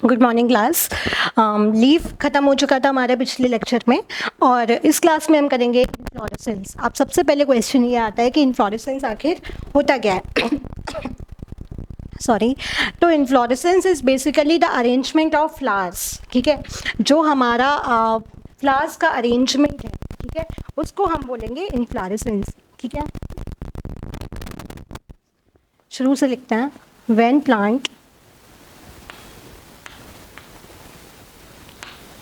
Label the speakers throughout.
Speaker 1: Good morning class. Leave ख़त्म हो चुका था हमारे पिछले लेक्चर में और इस क्लास में हम करेंगे इन्फ्लोरेसेंस। अब सबसे पहले क्वेश्चन ये आता है कि इन्फ्लोरेसेंस आखिर होता क्या है। सॉरी, तो inflorescence is basically the arrangement of flowers. ठीक है, जो हमारा फ्लावर्स का अरेंजमेंट है, ठीक है, उसको हम बोलेंगे इन्फ्लोरेसेंस। ठीक है, शुरू से लिखते हैं। When plant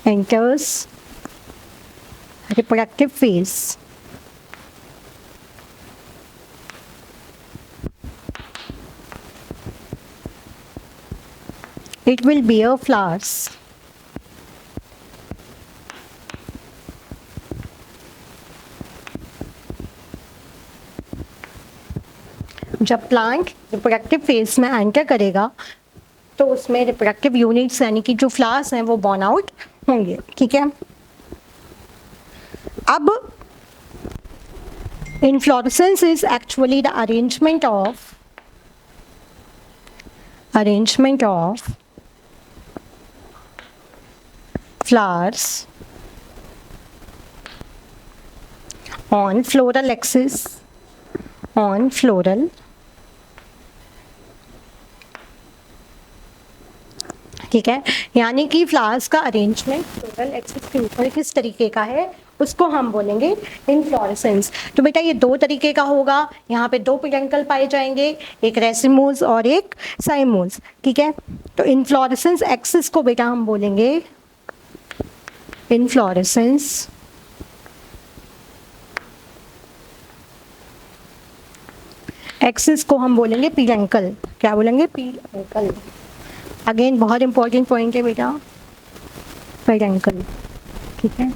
Speaker 1: enters reproductive phase, it will bear flowers. जब प्लांट रिप्रोडक्टिव फेज में एंटर करेगा तो उसमें रिप्रोडक्टिव यूनिट्स यानी कि जो फ्लावर्स हैं वो बॉर्न आउट होंगे। ठीक है, अब inflorescence is actually the arrangement of flowers on floral axis, on floral, ठीक है, यानी कि फ्लावर्स का अरेंजमेंट फ्लोरल एक्सिस के ऊपर किस तरीके का है उसको हम बोलेंगे इन्फ्लोरेसेंस। तो बेटा ये दो तरीके का होगा, यहाँ पे दो पेडंकल पाए जाएंगे, एक रेसिमोज और एक साइमोज। ठीक है, तो इन्फ्लोरेसेंस एक्सिस को बेटा हम बोलेंगे इन्फ्लोरेसेंस एक्सिस को हम बोलेंगे पेडंकल। क्या बोलेंगे? पेडंकल। अगेन बहुत इंपॉर्टेंट पॉइंट है बेटा, पेडंकल। ठीक है,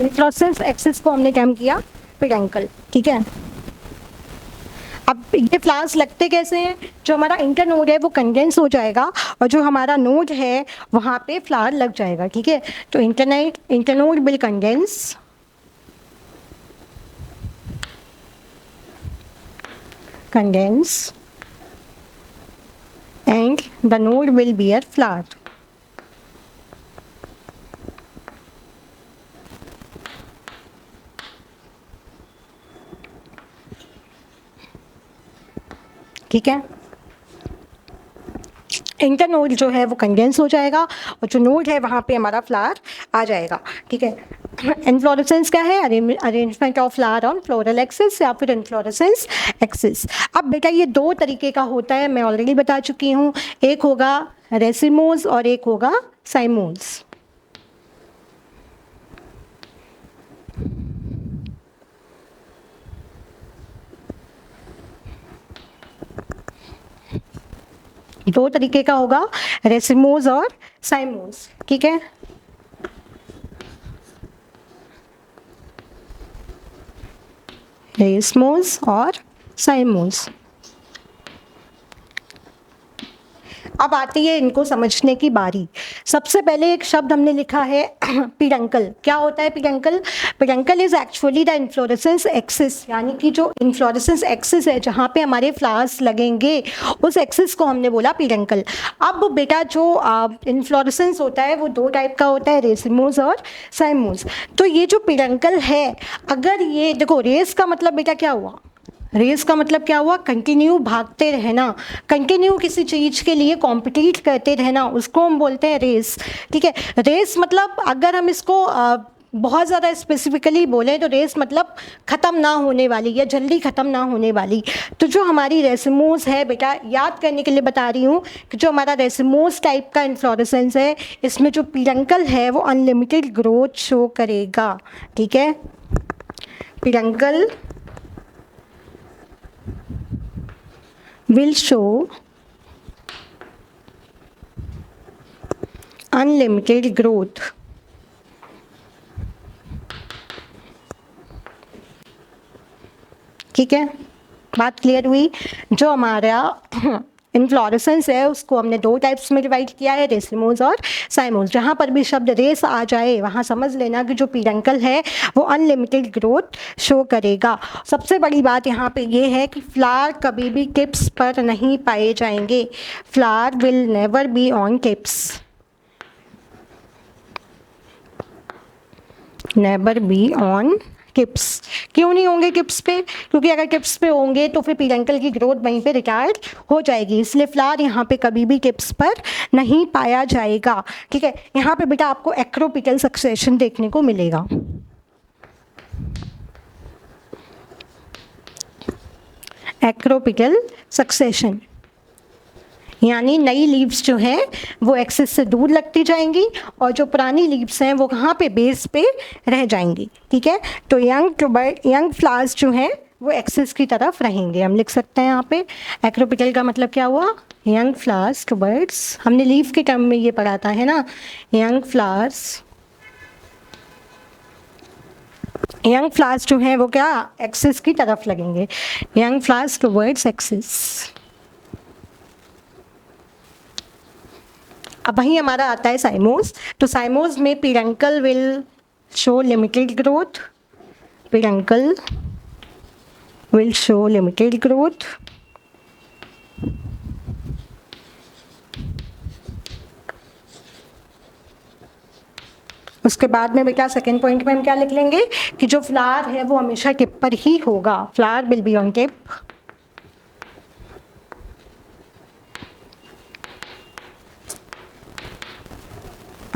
Speaker 1: इन्फ्लोरेसेंस एक्सिस को हमने क्या किया? पेडंकल। ठीक है, अब ये फ्लावर्स लगते कैसे हैं? जो हमारा इंटरनोड है वो कंडेंस हो जाएगा और जो हमारा नोड है वहाँ पे फ्लावर लग जाएगा। ठीक है, तो internode will condense and the node will bear flower. ठीक है, इंटरनोड जो है वो कंडेंस हो जाएगा और जो नोड है वहाँ पे हमारा फ्लावर आ जाएगा। ठीक है, इन्फ्लोरेसेंस क्या है? Arrangement of flower on floral axis या फिर इन्फ्लोरेसेंस एक्सिस। अब बेटा ये दो तरीके का होता है, मैं ऑलरेडी बता चुकी हूँ, एक होगा रेसिमोज और एक होगा साइमोज। दो तरीके का होगा, रेसिमोज और साइमोज। ठीक है, रेसिमोज और साइमोज। अब आती है इनको समझने की बारी। सबसे पहले एक शब्द हमने लिखा है पेडंकल। क्या होता है peduncle? Peduncle is actually the inflorescence axis, यानी कि जो इन्फ्लोरेसेंस एक्सिस है जहाँ पे हमारे फ्लावर्स लगेंगे उस एक्सिस को हमने बोला पेडंकल। अब बेटा जो इन्फ्लोरेसेंस होता है वो दो टाइप का होता है, रेसिमोज और साइमोज। तो ये जो पेडंकल है, अगर ये देखो, रेस का मतलब बेटा क्या हुआ? रेस का मतलब क्या हुआ? कंटिन्यू भागते रहना, कंटिन्यू किसी चीज़ के लिए कॉम्पिटिट करते रहना, उसको हम बोलते हैं रेस। ठीक है, रेस मतलब अगर हम इसको बहुत ज़्यादा स्पेसिफिकली बोलें तो रेस मतलब ख़त्म ना होने वाली या जल्दी ख़त्म ना होने वाली। तो जो हमारी रेसिमोज है बेटा, याद करने के लिए बता रही हूँ कि जो हमारा रेसिमोज टाइप का इन्फ्लोरेसेंस है, इसमें जो पेडंकल है वो अनलिमिटेड ग्रोथ शो करेगा। ठीक है, peduncle will show unlimited growth. ठीक है, बात क्लियर हुई? जो हमारा इन्फ्लोरेसेंस है उसको हमने दो टाइप्स में डिवाइड किया है, रेसिमोज और साइमोज। जहाँ पर भी शब्द रेस आ जाए वहाँ समझ लेना कि जो पीडंकल है वो अनलिमिटेड ग्रोथ शो करेगा। सबसे बड़ी बात यहाँ पे ये है कि फ्लावर कभी भी टिप्स पर नहीं पाए जाएंगे, flower will never be on tips, never be on tips. क्यों नहीं होंगे टिप्स पे? क्योंकि अगर टिप्स पे होंगे तो फिर पीडंकल की ग्रोथ वहीं पे रिटार्ड हो जाएगी, इसलिए फ्लावर यहाँ पे कभी भी टिप्स पर नहीं पाया जाएगा। ठीक है, यहाँ पे बेटा आपको एक्रोपिटल सक्सेशन देखने को मिलेगा। एक्रोपिटल सक्सेशन यानी नई लीव्स जो हैं वो एक्सिस से दूर लगती जाएंगी और जो पुरानी लीव्स हैं वो कहाँ पे, बेस पे रह जाएंगी। ठीक है, तो यंग फ्लावर्स जो हैं वो एक्सिस की तरफ रहेंगे। हम लिख सकते हैं यहाँ पे एक्रोपिटल का मतलब क्या हुआ, यंग फ्लावर्स टुवर्ड्स, हमने लीव के टर्म में ये पढ़ा था है ना, यंग फ्लावर्स जो हैं वो क्या, एक्सिस की तरफ लगेंगे, यंग फ्लावर्स टुवर्ड्स एक्सिस। अब वहीं हमारा आता है साइमोस। तो साइमोस में peduncle will show limited growth, peduncle will show limited growth, उसके बाद में बेटा सेकेंड पॉइंट में हम क्या लिख लेंगे कि जो फ्लावर है वो हमेशा टिप पर ही होगा, flower will be on tip,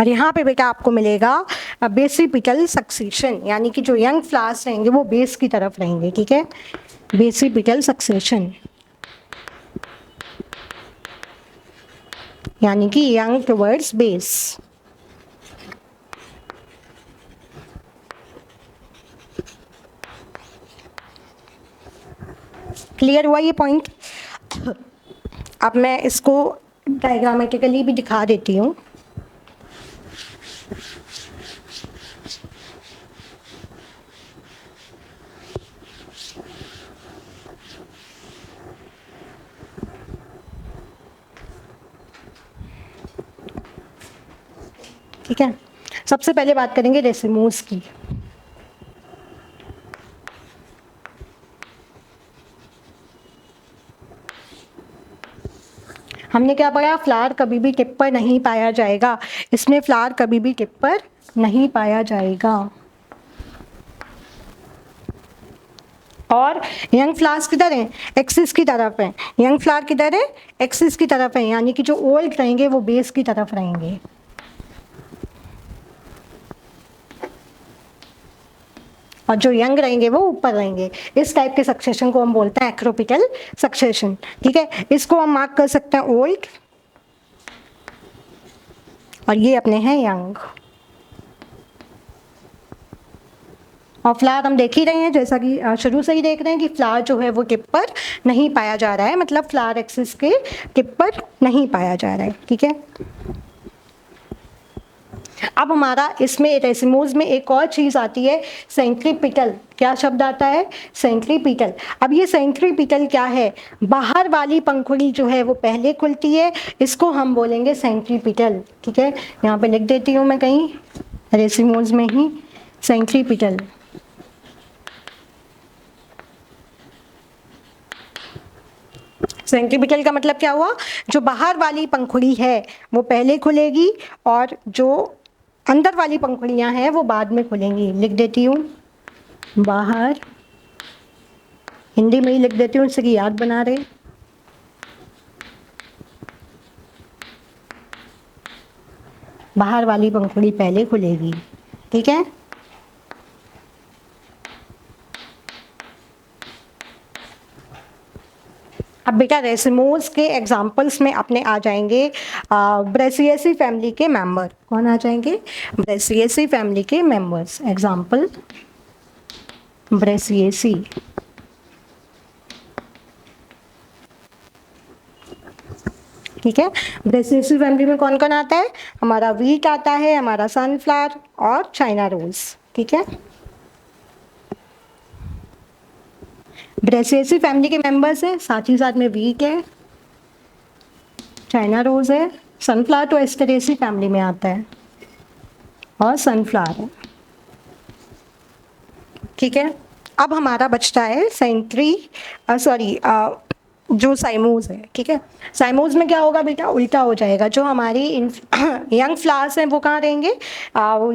Speaker 1: और यहाँ पे बेटा आपको मिलेगा बेसिपिटल सक्सेशन, यानी कि जो यंग फ्लावर्स रहेंगे वो बेस की तरफ रहेंगे। ठीक है, बेसिपिटल सक्सेशन यानी कि यंग टुवर्ड्स बेस। क्लियर हुआ ये पॉइंट? अब मैं इसको डायग्रामेटिकली भी दिखा देती हूँ। ठीक है, सबसे पहले बात करेंगे रेसिमोस की। हमने क्या पढ़ा, फ्लावर कभी भी टिप पर नहीं पाया जाएगा, इसमें फ्लावर कभी भी टिप पर नहीं पाया जाएगा। और यंग फ्लावर्स किधर हैं, एक्सिस की तरफ हैं, यंग फ्लावर किधर है, एक्सिस की तरफ है, यानी कि जो ओल्ड रहेंगे वो बेस की तरफ रहेंगे। और जो यंग रहेंगे वो ऊपर रहेंगे। इस टाइप के सक्सेशन को हम बोलते हैं एक्रोपिटल सक्सेशन। ठीक है, इसको हम मार्क कर सकते हैं ओल्ड, और ये अपने हैं यंग। और फ्लावर हम देख ही रहे हैं, जैसा कि शुरू से ही देख रहे हैं कि फ्लावर जो है वो टिप पर नहीं पाया जा रहा है, मतलब फ्लावर एक्सिस के टिप पर नहीं पाया जा रहा है। ठीक है, अब हमारा इसमें रेसिमोज में एक और चीज़ आती है, सेंट्रीपिटल। क्या शब्द आता है, सेंट्रीपिटल। अब ये सेंट्रीपिटल क्या है, बाहर वाली पंखुड़ी जो है वो पहले खुलती है, इसको हम बोलेंगे सेंट्रीपिटल। ठीक है, यहाँ पे लिख देती हूँ मैं कहीं रेसिमोज में ही, सेंट्रीपिटल। सेंट्रीपिटल का मतलब क्या हुआ, जो बाहर वाली पंखुड़ी है वो पहले खुलेगी और जो अंदर वाली पंखुड़ियां हैं वो बाद में खुलेंगी। लिख देती हूँ बाहर, हिंदी में ही लिख देती हूँ, इससे कि याद बना रहे। बाहर वाली पंखुड़ी पहले खुलेगी। ठीक है, अब बेटा रेसिमोज के एग्जाम्पल्स में अपने आ जाएंगे ब्रेसिएसी फैमिली के मेंबर। कौन आ जाएंगे, ब्रेसिएसी फैमिली के मेंबर्स। एग्जाम्पल ब्रेसिएसी। ठीक है, ब्रेसिएसी फैमिली में कौन कौन आता है, हमारा वीट आता है, हमारा सनफ्लावर और चाइना रोज। ठीक है, ब्रेसिएसी फैमिली के मेंबर्स हैं, साथ ही साथ में वीट है, चाइना रोज है, सनफ्लावर तो एस्टेरेसी फैमिली में आता है और सनफ्लावर है, ठीक है। अब हमारा बचता है जो साइमोज है, ठीक है। साइमोज में क्या होगा बेटा, उल्टा हो जाएगा। जो हमारी यंग फ्लावर्स हैं वो कहाँ रहेंगे,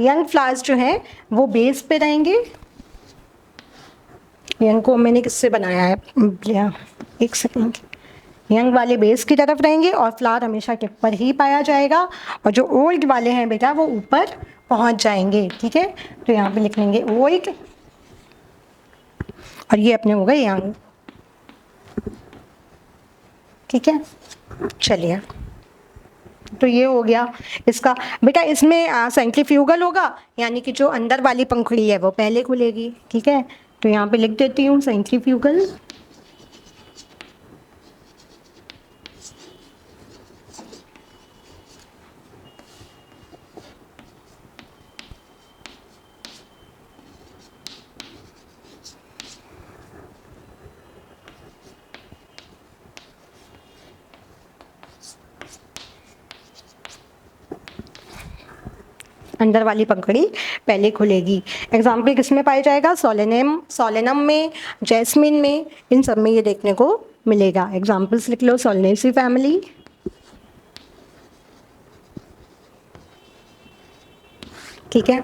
Speaker 1: यंग फ्लावर्स जो हैं वो बेस पे रहेंगे। यंग को मैंने किससे बनाया है, एक सेकेंड, यंग वाले बेस की तरफ रहेंगे और फ्लावर हमेशा टिप पर ही पाया जाएगा, और जो ओल्ड वाले हैं बेटा वो ऊपर पहुंच जाएंगे, ठीक है। तो यहाँ पे लिख लेंगे ओल्ड, और ये अपने हो गए यंग, ठीक है। चलिए, तो ये हो गया इसका बेटा। इसमें सेंट्रीफ्यूगल होगा, यानी कि जो अंदर वाली पंखुड़ी है वो पहले खुलेगी, ठीक है। तो यहाँ पे लिख देती हूँ सेंट्रीफ्यूगल, अंदर वाली पंखुड़ी पहले खुलेगी। एग्जाम्पल किस में पाया जाएगा, सोलेनम में, जैस्मिन में, इन सब में ये देखने को मिलेगा। एग्जाम्पल्स लिख लो, सोलनेसी फैमिली, ठीक है।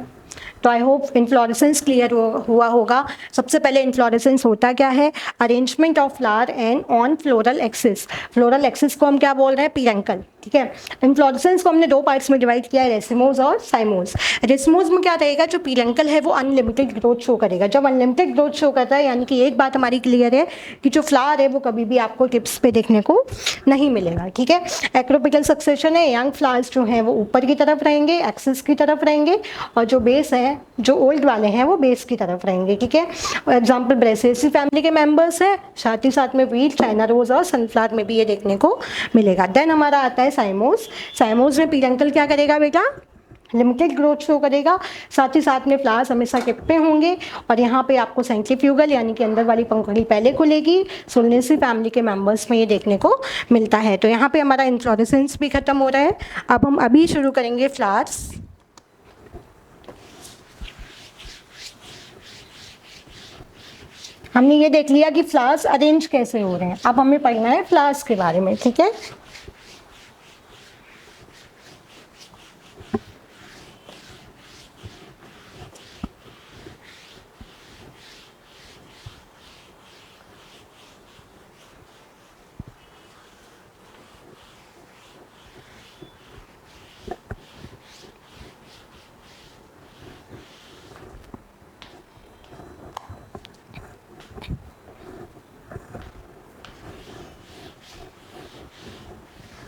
Speaker 1: तो आई होप इन्फ्लोरेसेंस क्लियर हुआ होगा। सबसे पहले इन्फ्लोरेसेंस होता क्या है, arrangement of flower and on floral axis. Floral axis को हम क्या बोल रहे हैं, पीरंकल, ठीक है। इन्फ्लोरेसेंस को हमने दो पार्ट्स में डिवाइड किया है, रेसिमोज और साइमोज। रेसिमोज में क्या रहेगा, जो पीरंकल है वो अनलिमिटेड ग्रोथ शो करेगा। जब अनलिमिटेड ग्रोथ शो करता है, यानी कि एक बात हमारी क्लियर है कि जो फ्लावर है वो कभी भी आपको टिप्स पे देखने को नहीं मिलेगा, ठीक है। एक्रोपिकल सक्सेशन है, यंग फ्लावर्स जो हैं वो ऊपर की तरफ रहेंगे, एक्सिस की तरफ रहेंगे, और जो बेस है, जो ओल्ड वाले हैं वो बेस की तरफ रहेंगे, ठीक है। एग्जाम्पल ब्रेसेसी फैमिली के मेंबर्स हैं, साथ ही साथ में व्हीट, चाइना रोज और सनफ्लावर में भी ये देखने को मिलेगा। देन हमारा आता है साइमोज। साइमोज में पीरंकल क्या करेगा बेटा, लिमिटेड ग्रोथ शो करेगा, साथ ही साथ में फ्लावर्स हमेशा टिप पे होंगे, और यहाँ पे आपको सेंट्रीफ्यूगल यानी कि अंदर वाली पंखुड़ी पहले खुलेगी। सोलनेसी फैमिली के मेंबर्स में ये देखने को मिलता है। तो यहाँ पे हमारा इन्फ्लोरेसेंस भी खत्म हो रहा है। अब हम अभी शुरू करेंगे फ्लावर्स। हमने ये देख लिया कि फ्लावर्स अरेंज कैसे हो रहे हैं, अब हमें पढ़ना है फ्लावर्स के बारे में, ठीक है।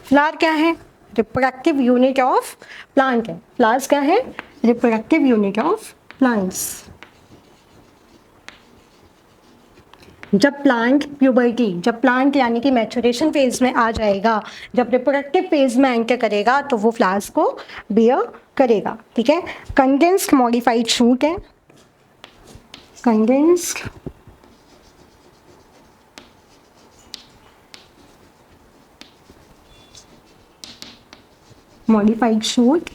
Speaker 1: फ्लावर क्या है, रिप्रोडक्टिव यूनिट ऑफ प्लांट है। फ्लावर्स क्या है, रिप्रोडक्टिव यूनिट ऑफ प्लांट्स। जब प्लांट प्यूबर्टी, जब प्लांट यानी कि मैच्योरेशन फेज में आ जाएगा, जब रिप्रोडक्टिव फेज में एंटर करेगा, तो वो फ्लावर्स को बियर करेगा, ठीक है। कंडेंस्ड मॉडिफाइड शूट है, कंडेंस्ड मॉडिफाइड शूट,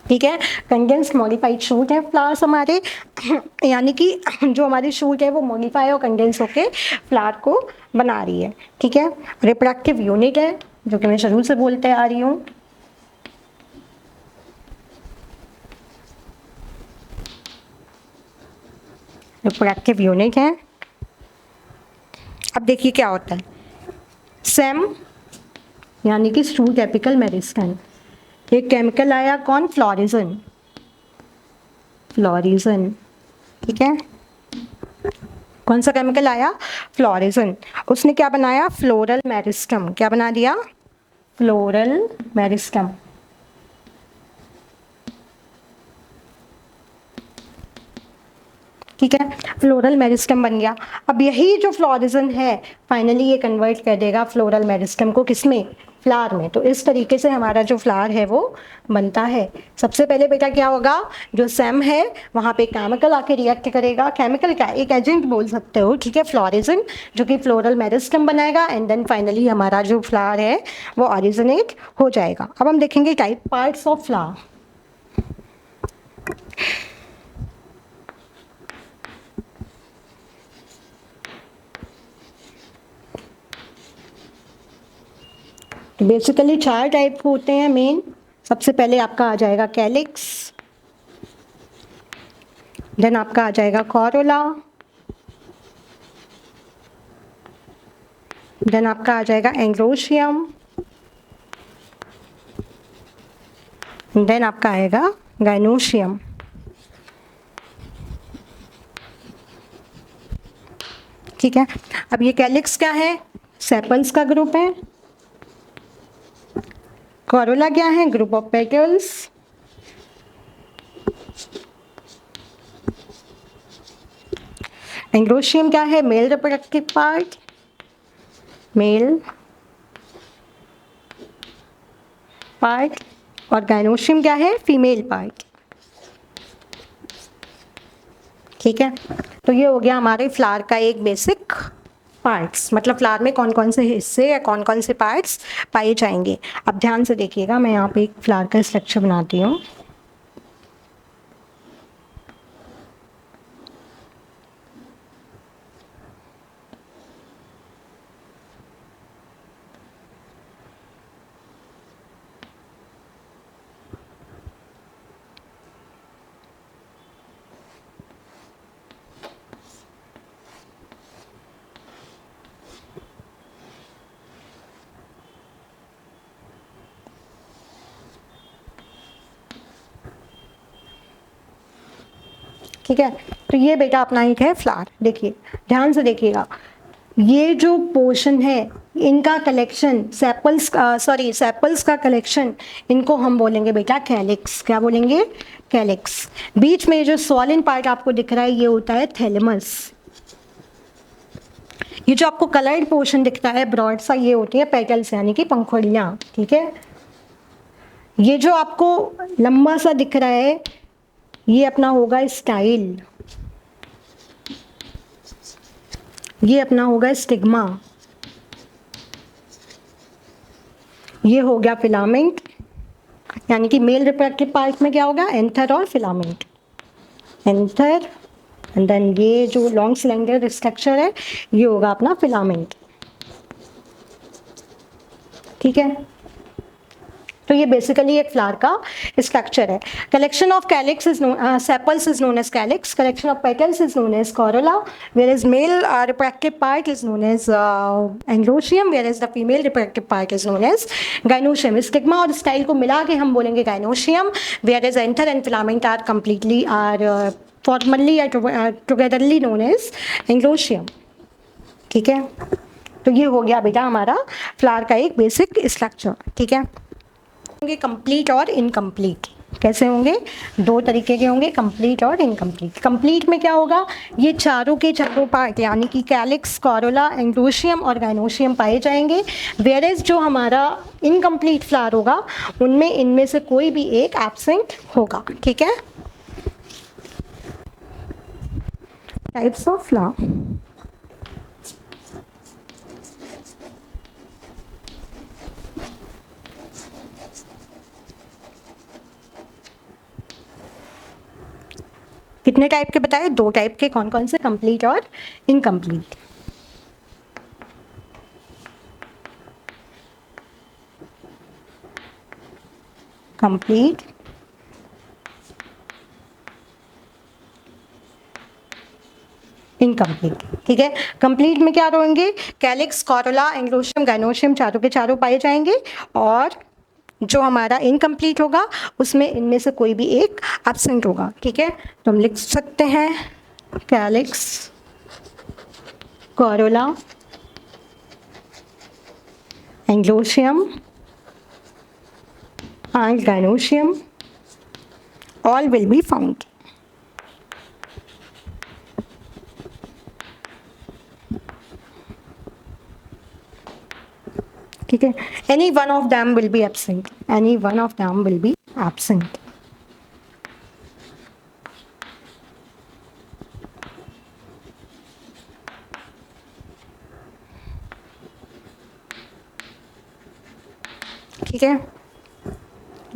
Speaker 1: ठीक है। कंडेंस्ड मॉडिफाइड शूट है फ्लावर्स हमारे, यानी कि जो हमारी शूट है वो मॉडिफाई और कंडेंस होके फ्लावर को बना रही है, ठीक है। रिप्रोडक्टिव यूनिट है, जो कि मैं शुरू से बोलते आ रही हूँ। रिप्रोडक्टिव यूनिट है। अब देखिए क्या होता है, सेम यानी कि शूट एपिकल मेरिस्टेम, एक केमिकल आया कौन, फ्लोरिजन, फ्लोरिजन, ठीक है। कौन सा केमिकल आया, फ्लोरिजन। उसने क्या बनाया, फ्लोरल मेरिस्टम, क्या बना दिया, फ्लोरल मेरिस्टम, ठीक है। फ्लोरल मेरिस्टम बन गया। अब यही जो फ्लोरिजन है फाइनली ये कन्वर्ट कर देगा फ्लोरल मेरिस्टम को किसमें, फ्लावर में। तो इस तरीके से हमारा जो फ्लावर है वो बनता है। सबसे पहले बेटा क्या होगा, जो सेम है वहाँ पे केमिकल आके रिएक्ट करेगा। केमिकल क्या, एक एजेंट बोल सकते हो, ठीक है, फ्लोरिजन, जो कि फ्लोरल मेरिस्टम बनाएगा एंड देन फाइनली हमारा जो फ्लावर है वो ऑरिजिनेट हो जाएगा। अब हम देखेंगे type parts of flower. Basically 4 type होते हैं मेन। सबसे पहले आपका आ जाएगा कैलिक्स, देन आपका आ जाएगा कॉरोला, देन आपका आ जाएगा एंग्रोशियम, देन आपका आएगा गाइनोशियम। ठीक है, अब ये कैलिक्स क्या है, सेपल्स का ग्रुप है। कॉरोला क्या है, ग्रुप ऑफ पेटल्स। एंग्रोशियम क्या है, male reproductive part, male part. और गाइनोशियम क्या है, फीमेल पार्ट। ठीक है, तो ये हो गया हमारे फ्लावर का एक बेसिक पार्ट्स, मतलब फ्लावर में कौन कौन से हिस्से या कौन कौन से पार्ट्स पाए जाएंगे। अब ध्यान से देखिएगा, मैं यहाँ पे एक फ्लावर का स्ट्रक्चर बनाती हूँ। ठीक है, तो ये बेटा अपना एक है फ्लावर। देखिए ध्यान से देखिएगा, ये जो पोर्शन है इनका कलेक्शन सेपल्स, सेपल्स का कलेक्शन, इनको हम बोलेंगे बेटा कैलिक्स। क्या बोलेंगे, कैलिक्स। बीच में जो स्वॉलन पार्ट आपको दिख रहा है ये होता है थैलेमस। ये जो आपको कलर्ड पोर्शन दिखता है ब्रॉड सा, ये होती है पेटल्स यानी कि पंखुड़ियाँ। ठीक है, ये जो आपको लंबा सा दिख रहा है ये अपना होगा स्टाइल, ये अपना होगा स्टिग्मा, ये हो गया फिलामेंट। यानी कि मेल रिप्रोडक्टिव पार्ट में क्या होगा, एंथर और फिलामेंट। एंथर एंड देन ये जो लॉन्ग सिलेंडर स्ट्रक्चर है ये होगा अपना फिलामेंट। ठीक है, तो ये बेसिकली एक फ्लावर का स्ट्रक्चर है। Collection of calyx is known, sepals is known as calyx, collection of petals is known as corolla, whereas male reproductive part is known as androecium, whereas the female reproductive part is known as gynoecium। Stigma और style को मिला के हम बोलेंगे gynoecium, whereas anther and filament are completely formally togetherly known as androecium। ठीक है, तो ये हो गया बेटा हमारा फ्लावर का एक बेसिक स्ट्रक्चर। ठीक है, होंगे कंप्लीट और इनकम्प्लीट। कैसे होंगे, 2 तरीके के होंगे, कंप्लीट और इनकम्प्लीट। कंप्लीट में क्या होगा, ये चारों के चारों पार्ट यानी कि कैलिक्स, कॉरोला, एंग्रोशियम और गाइनोशियम पाए जाएंगे। वेरेज जो हमारा इनकम्प्लीट फ्लावर होगा उनमें इनमें से कोई भी एक एब्सेंट होगा। ठीक है, टाइप्स ऑफ फ्लावर। कितने टाइप के बताए, 2 टाइप के। कौन कौन से, कंप्लीट और इनकम्प्लीट। Complete, incomplete. ठीक है, कंप्लीट में क्या रहेंगे, कैलिक्स, कॉरोला, एंग्रोशियम, गाइनोशियम चारों के चारों पाए जाएंगे। और जो हमारा इनकम्प्लीट होगा उसमें इनमें से कोई भी एक एब्सेंट होगा। ठीक है, तो हम लिख सकते हैं calyx, corolla, androecium and gynoecium all will be found। ठीक है, any one of them will be absent, any one of them will be absent. ठीक है,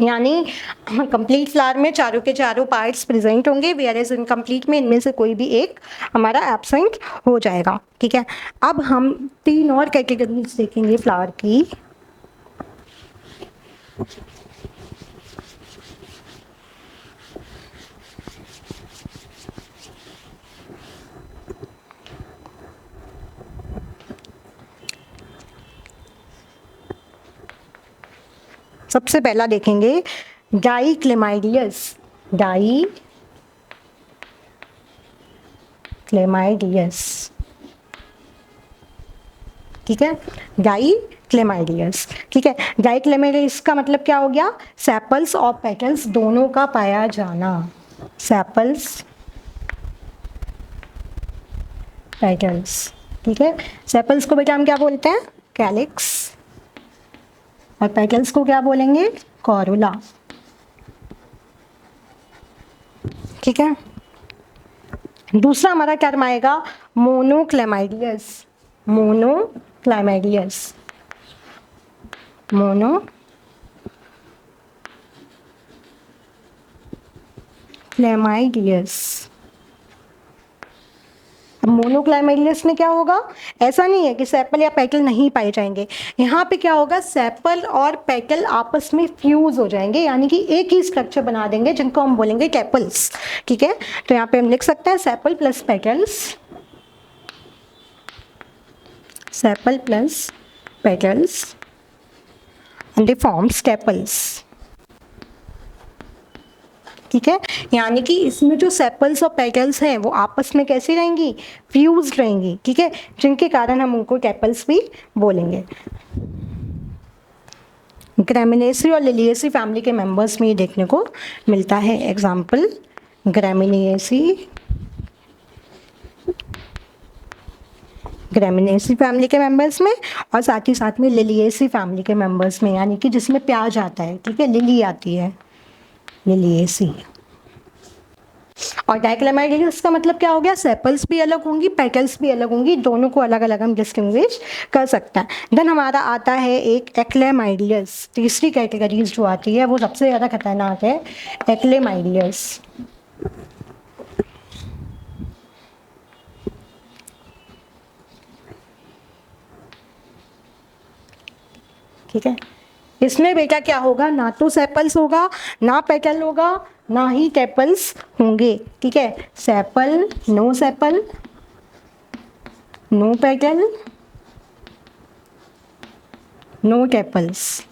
Speaker 1: यानी कंप्लीट फ्लावर में चारों के चारों पार्ट्स प्रेजेंट होंगे, वेयर एज इनकम्प्लीट में इनमें से कोई भी एक हमारा एब्सेंट हो जाएगा। ठीक है, अब हम 3 और कैटेगरीज देखेंगे फ्लावर की। सबसे पहला देखेंगे डाइक्लेमाइडियस, डाइक्लेमाइडियस। ठीक है, डाइक्लेमाइडियस। ठीक है, डाइक्लेमाइडियस का मतलब क्या हो गया? सेपल्स और पेटल्स दोनों का पाया जाना, सेपल्स पेटल्स। ठीक है, सेपल्स को बेटा हम क्या बोलते हैं? कैलिक्स, और पेटल्स को क्या बोलेंगे? कॉरुला। ठीक है, दूसरा हमारा टर्म आएगा मोनोक्लेमाइडियस, मोनोक्लेमाइडियस, मोनोक्लेमाइडियस। मोनोक्लाइमेलियस में क्या होगा? ऐसा नहीं है कि सेपल या पेटल नहीं पाए जाएंगे, यहाँ पे क्या होगा? सेपल और पेटल आपस में फ्यूज हो जाएंगे, यानी कि एक ही स्ट्रक्चर बना देंगे, जिनको हम बोलेंगे टेपल्स। ठीक है, तो यहाँ पे हम लिख सकते हैं sepal plus petals, sepal plus petals and they forms tepals. ठीक है, यानी कि इसमें जो सेपल्स और पेटल्स हैं वो आपस में कैसी रहेंगी? फ्यूज्ड रहेंगी। ठीक है, जिनके कारण हम उनको टेपल्स भी बोलेंगे। ग्रेमिनेसी और लिलिएसी फैमिली के मेंबर्स में ये देखने को मिलता है। एग्जाम्पल, ग्रेमिनेसी फैमिली के मेंबर्स में, और साथ ही साथ में लिलिएसी फैमिली के मेंबर्स में, यानी कि जिसमें प्याज आता है। ठीक है, लिली आती है, लिलिएसी। और डाइक्लेमाइडियस का मतलब क्या हो गया? सेपल्स भी अलग होंगी, पेटल्स भी अलग होंगी, दोनों को अलग अलग हम डिस्टिंग्विश कर सकते हैं। देन हमारा आता है एक एक्लेमाइडियस। तीसरी कैटेगरीज जो आती है वो सबसे ज़्यादा खतरनाक है, एक्लेमाइडियस। ठीक है, इसमें बेटा क्या होगा? ना तो सेपल्स होगा, ना पेटल होगा, ना ही टेपल्स होंगे। ठीक है, sepal, no sepal, no petal, no tepals.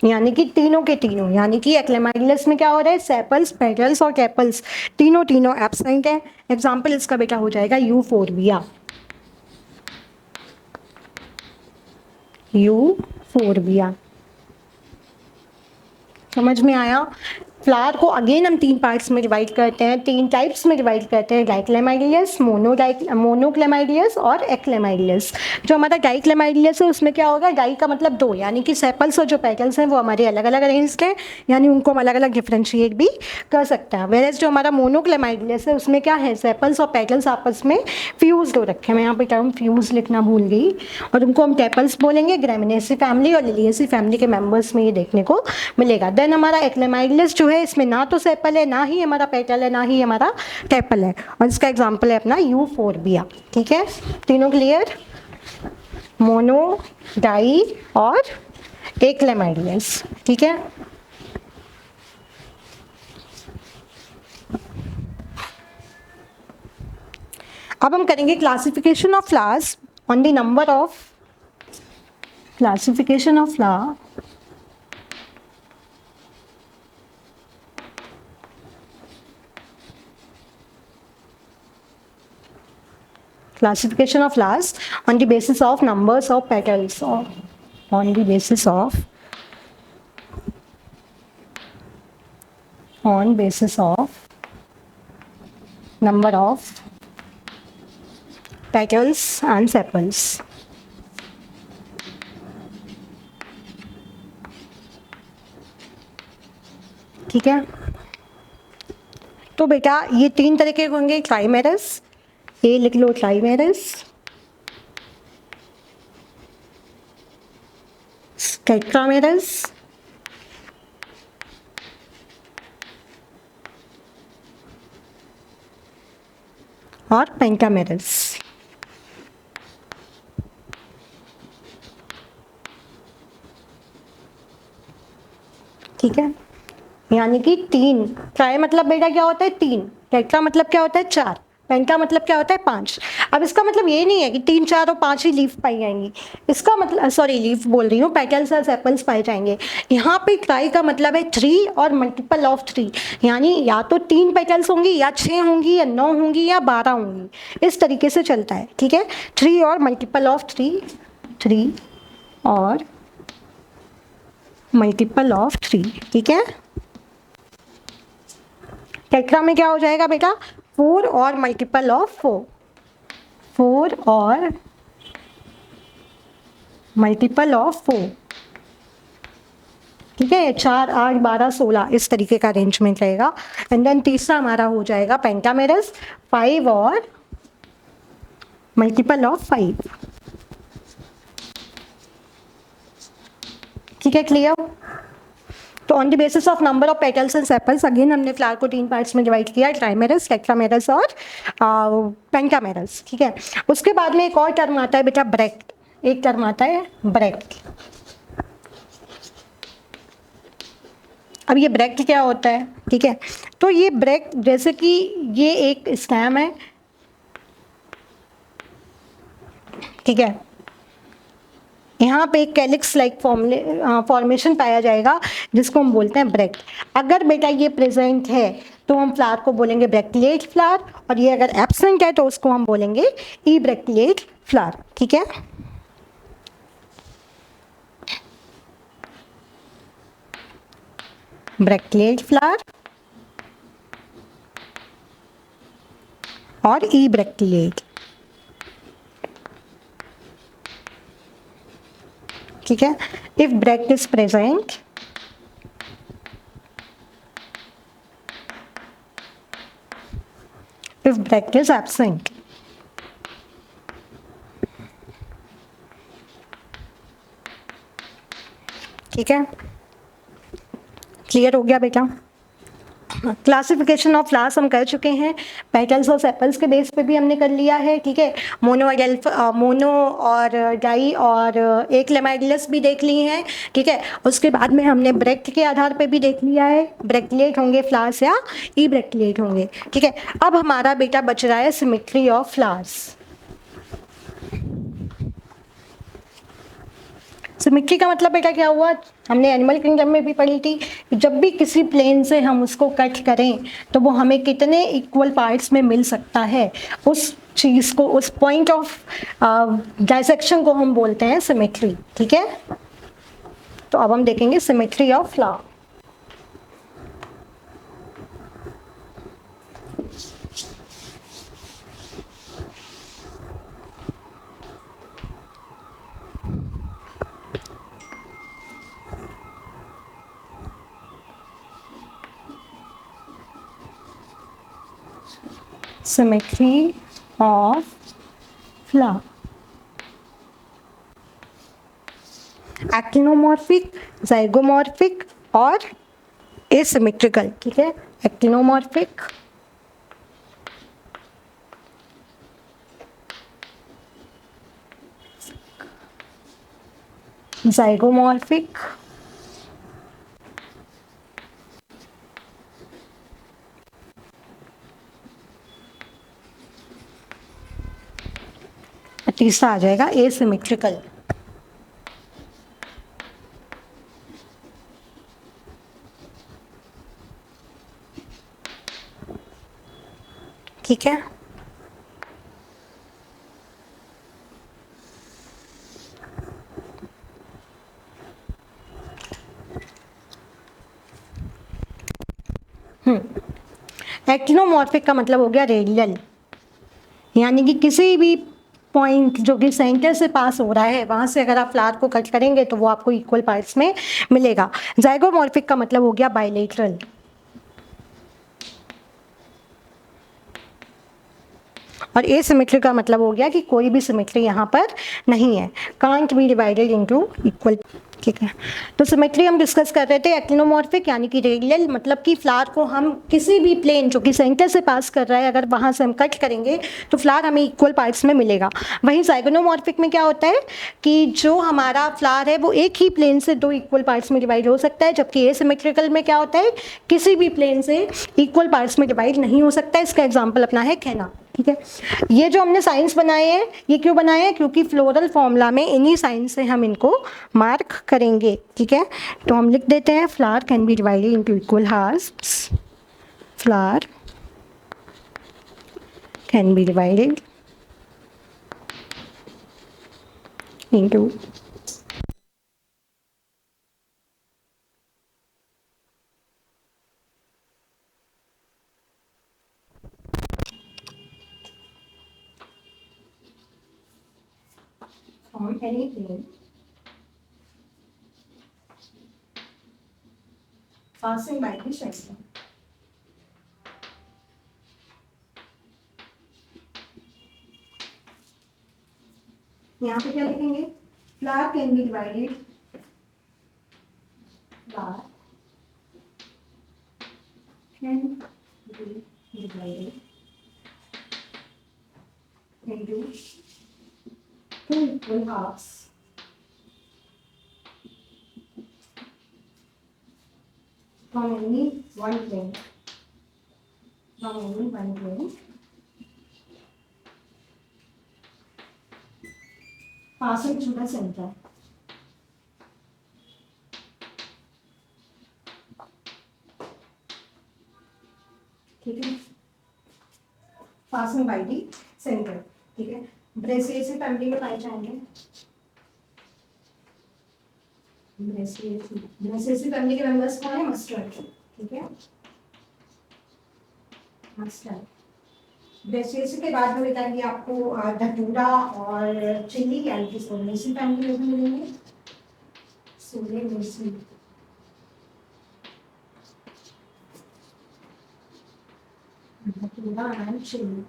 Speaker 1: यानी कि तीनों के तीनों, यानी कि एक्लेमाइडियस में क्या हो रहा है? सेपल्स, पेटल्स और टेपल्स तीनों एब्सेंट है। एग्जाम्पल इसका बेटा हो जाएगा यूफोरबिया, यूफोरबिया। समझ में आया? फ्लावर को अगेन हम 3 पार्ट्स में डिवाइड करते हैं, 3 टाइप्स में डिवाइड करते हैं, डाइक्लेमाइडियस, मोनोक्लेमाइडियस और एक्लेमाइडियस। जो हमारा डाइक्लेमाइडियस है उसमें क्या होगा? डाई का मतलब 2, यानी कि सेपल्स और जो पेटल्स हैं वो हमारे अलग अलग अरेंज्ड हैं, यानी उनको हम अलग अलग डिफ्रेंशिएट भी कर सकते हैं। वेयर जो हमारा मोनोक्लेमाइडियस है उसमें क्या है? सेपल्स और पेटल्स आपस में फ्यूज हो रखे हैं। मैं यहाँ पे टर्म फ्यूज लिखना भूल गई, और उनको हम टेपल्स बोलेंगे। ग्रेमिनेसी फैमिली और लिलिएसी फैमिली के मेंबर्स में ये देखने को मिलेगा। देन हमारा एक्लेमाइडियस जो है इसमें ना तो सेपल है, ना ही हमारा पेटल है, ना ही हमारा टेपल है, और इसका एग्जांपल है अपना यूफोरबिया। ठीक है, तीनों क्लियर? मोनो, डाई और एक्लेमाइडियस। ठीक है, अब हम करेंगे classification of flowers on the number of, classification of flower classification of flowers on the basis of numbers of petals, or on the basis of number of petals and sepals. ठीक है, तो बेटा ये 3 तरह के होंगे ट्राइमेरस, ये लिख लो ट्राइमेरस, टेट्रामेरस और पेंटामेरस। ठीक है, यानी कि 3। ट्राई मतलब बेटा क्या होता है 3, टेट्रा मतलब क्या होता है 4, पेंटा मतलब क्या होता है 5। अब इसका मतलब ये नहीं है कि 3, 4 और 5 ही लीफ पाई जाएंगी, इसका मतलब सॉरी लीफ बोल रही हूँ, पेटल्स और सेपल्स पाए जाएंगे। यहाँ पे ट्राई का मतलब है 3 और मल्टीपल ऑफ 3, यानी या तो 3 पेटल्स होंगी या 6 होंगी या 9 होंगी या 12 होंगी, इस तरीके से चलता है। ठीक है, 3 और मल्टीपल ऑफ 3, 3 और मल्टीपल ऑफ 3। ठीक है, टेट्रा में क्या हो जाएगा बेटा 4 और मल्टीपल ऑफ 4, 4 और मल्टीपल ऑफ 4। ठीक है, 4, 8, 12, 16 इस तरीके का अरेंजमेंट रहेगा। एंड देन तीसरा हमारा हो जाएगा पेंटामेरस, 5 और मल्टीपल ऑफ 5। ठीक है, क्लियर। तो on the basis of number of petals and sepals again हमने फ्लावर को 3 पार्ट्स में डिवाइड किया, ट्राइमेरस, टेट्रामेरस और पेंटामेरस। ठीक है, उसके बाद में एक और टर्म आता है बेटा ब्रेक्ट, एक टर्म आता है ब्रेक्ट। अब ये ब्रेक्ट क्या होता है? ठीक है, तो ये ब्रेक्ट जैसे कि ये एक स्टेम है, ठीक है, यहाँ पे एक कैलिक्स लाइक फॉर्मेशन पाया जाएगा जिसको हम बोलते हैं ब्रेक्ट। अगर बेटा ये प्रेजेंट है तो हम फ्लावर को बोलेंगे ब्रैक्टिलेट फ्लावर, और ये अगर एब्सेंट है तो उसको हम बोलेंगे ई ब्रैक्टिलेट फ्लावर। ठीक है, ब्रैक्टिलेट फ्लावर और ई ब्रैक्टिलेट। ठीक है, if bract is present if bracket is absent। ठीक है, क्लियर हो गया बेटा। क्लासिफिकेशन ऑफ फ्लावर्स हम कर चुके हैं, पेटल्स और सेपल्स के बेस पे भी हमने कर लिया है। ठीक है, मोनो और डाई और एक लेमाइडलस भी देख ली हैं। ठीक है, उसके बाद में हमने ब्रेक्ट के आधार पे भी देख लिया है, ब्रैक्टिलेट होंगे फ्लावर्स या ई ब्रैक्टिलेट होंगे। ठीक है, अब हमारा बेटा बच रहा है सिमेट्री ऑफ फ्लावर्स। सिमेट्री का मतलब बेटा क्या हुआ, हमने एनिमल किंगडम में भी पढ़ी थी, जब भी किसी प्लेन से हम उसको कट करें तो वो हमें कितने इक्वल पार्ट्स में मिल सकता है, उस चीज़ को, उस पॉइंट ऑफ डायसेक्शन को हम बोलते हैं सिमेट्री। ठीक है, तो अब हम देखेंगे symmetry of flower. Symmetry of flower, actinomorphic, zygomorphic और एसिमेट्रिकल। ठीक है, एक्टिनोमॉर्फिक, जाइगोमॉर्फिक, तीसरा आ जाएगा एसिमेट्रिकल। ठीक है, एक्टिनोमॉर्फिक का मतलब हो गया रेडियल, यानी कि किसी भी पॉइंट जो कि सेंटर से पास हो रहा है, वहाँ से अगर आप फ्लावर को कट करेंगे तो वो आपको इक्वल पार्ट्स में मिलेगा। जाइगोमॉर्फिक का मतलब हो गया बाइलेटरल। और एसिमेट्री का मतलब हो गया कि कोई भी सिमेट्री यहाँ पर नहीं है, can't be divided into equal. ठीक है, तो सिमेट्री हम डिस्कस कर रहे थे। एक्टिनोमॉर्फिक यानी कि रेडियल, मतलब कि फ्लावर को हम किसी भी प्लेन जो कि सेंटर से पास कर रहा है, अगर वहाँ से हम कट करेंगे तो फ्लावर हमें इक्वल पार्ट्स में मिलेगा। वहीं जाइगोनोमॉर्फिक में क्या होता है कि जो हमारा फ्लावर है वो एक ही प्लेन से दो इक्वल पार्ट्स में डिवाइड हो सकता है, जबकि एसिमेट्रिकल में क्या होता है, किसी भी प्लेन से इक्वल पार्ट्स में डिवाइड नहीं हो सकता। इसका एग्जाम्पल अपना है कैना। ठीक है, ये जो हमने साइंस बनाए हैं, ये क्यों बनाए हैं, क्योंकि फ्लोरल फॉर्मूला में इन्हीं साइंस से हम इनको मार्क करेंगे। ठीक है, तो हम लिख देते हैं flower can be divided into equal halves. Flower can be divided into from any plane passing by the center. यहाँ पे क्या लिखेंगे, flower can be divided, flower can be divided into two equal halves from any one plane. From any one plane passing through the center. ठीक है, passing by the center. ठीक है, ब्रेसिएसी family में पाए जाएंगे। ब्रेसिएसी फैमिली के मेंबर्स कौन है, मस्टर्ड। ठीक है, मस्टर्ड। ब्रेसिएसी के बाद में बताएंगे आपको धतूरा और चिली, यानी कि सोलेसी फैमिली में भी मिलेंगे। सोलेसी, धतूरा एंड चिली।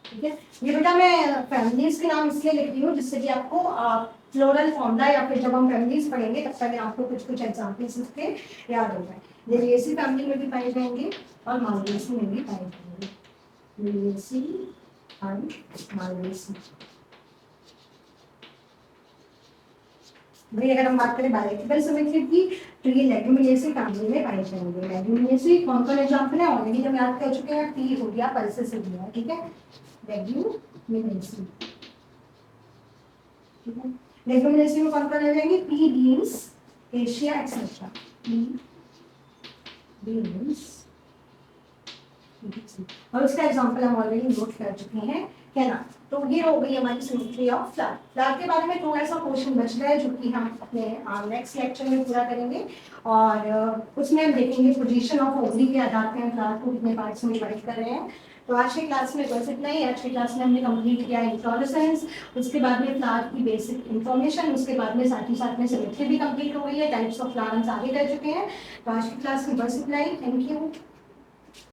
Speaker 1: ठीक है, ये बेटा मैं फैमिलीज के नाम इसलिए लिख रही हूँ जिससे कि आपको फ्लोरल फॉर्मूला या फिर जब हम फैमिलीज पढ़ेंगे तब तक आपको कुछ कुछ एग्जाम्पल्स इसके याद हो जाए। लिलिएसी फैमिली में भी पाए जाएंगे और मालवेसी में भी पाए जाएंगे। Liliaceae and Malvaceae. भाई अगर हम बात करें बायोलॉजिकल सिमेट्री की तो ये लेग्यूमिनेसी फैमिली में पाए जाएंगे। लेग्यूमिनेसी कौन कौन एग्जाम्पल है ऑलरेडी हम याद कर चुके हैं। पी हो गया, पल्सेस हो गया। ठीक है, लेग्यूमिनेसी। ठीक है, लेग्यूमिनेसी में कौन कौन आ जाएंगे, P beans, Asia etcetera. P beans और उसका एग्जांपल हम ऑलरेडी नोट कर चुके हैं, क्या ना। तो ये हो गई हमारी सिमेट्री ऑफ फ्लावर। फ्लावर के बारे में थोड़ा सा क्वेश्चन बच गया है जो कि हम अपने नेक्स्ट लेक्चर में पूरा करेंगे और उसमें हम देखेंगे पोजीशन ऑफ ओवरी के आधार पर हम फ्लावर को कितने पार्ट्स में डिवाइड कर रहे हैं। तो आज की क्लास में बस इतना ही। आज की क्लास में हमने कंप्लीट किया इन्फ्लोरेसेंस, उसके बाद में फ्लावर की बेसिक इन्फॉर्मेशन, उसके बाद में साथ में सिमेट्री भी कंप्लीट हो गई है। टाइप्स ऑफ फ्लावर हम आगे कर चुके हैं। तो आज की क्लास में बस इतना ही। Thank you.